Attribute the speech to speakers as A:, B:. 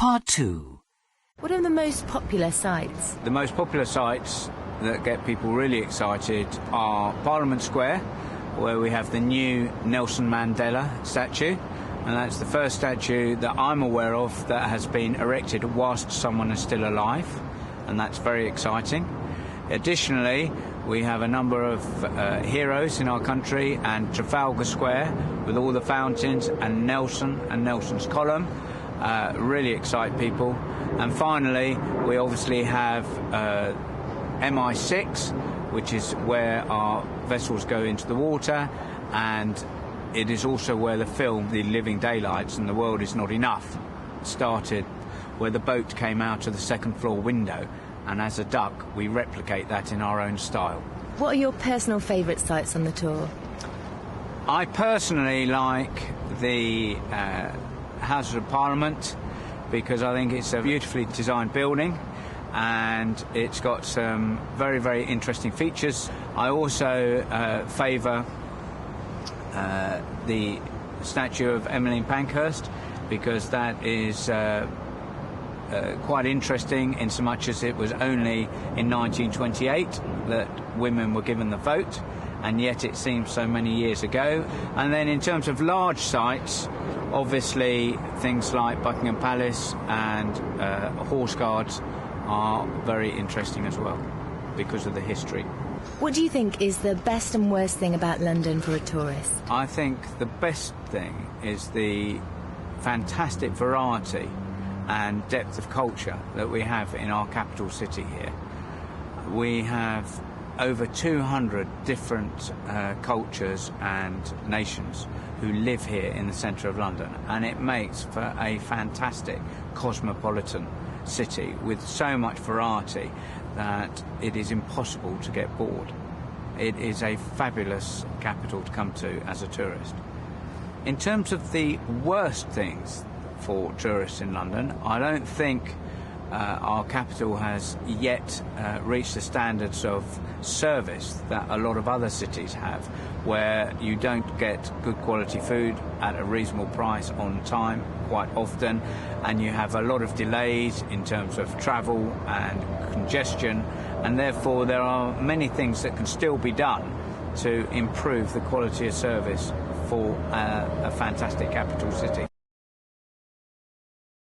A: Part 2.
B: What are the most popular sites?
C: The most popular sites that get people really excited are Parliament Square, where we have the new Nelson Mandela statue, and that's the first statue that I'm aware of that has been erected whilst someone is still alive, and that's very exciting. Additionally, we have a number of heroes in our country, and Trafalgar Square with all the fountains and Nelson's column really excite people. And finally, we obviously have MI6, which is where our vessels go into the water, and it is also where the film The Living Daylights and The World Is Not Enough started, where the boat came out of the second floor window, and as a duck we replicate that in our own style.
B: What are your personal favourite sites on the tour?
C: I personally like the Houses of Parliament, because I think it's a beautifully designed building and it's got some very, very interesting features. I also favour the statue of Emmeline Pankhurst, because that is quite interesting in so much as it was only in 1928 that women were given the vote, and yet it seems so many years ago. And then in terms of large sites, obviously things like Buckingham Palace and Horse Guards are very interesting as well because of the history.
B: What do you think is the best and worst thing about London for a tourist?
C: I think the best thing is the fantastic variety and depth of culture that we have in our capital city here. We have over 200 different cultures and nations who live here in the centre of London, and it makes for a fantastic cosmopolitan city with so much variety that it is impossible to get bored. It is a fabulous capital to come to as a tourist. In terms of the worst things for tourists in London, I don't think our capital has yet reached the standards of service that a lot of other cities have, where you don't get good quality food at a reasonable price on time quite often, and you have a lot of delays in terms of travel and congestion, and therefore there are many things that can still be done to improve the quality of service for a fantastic capital city.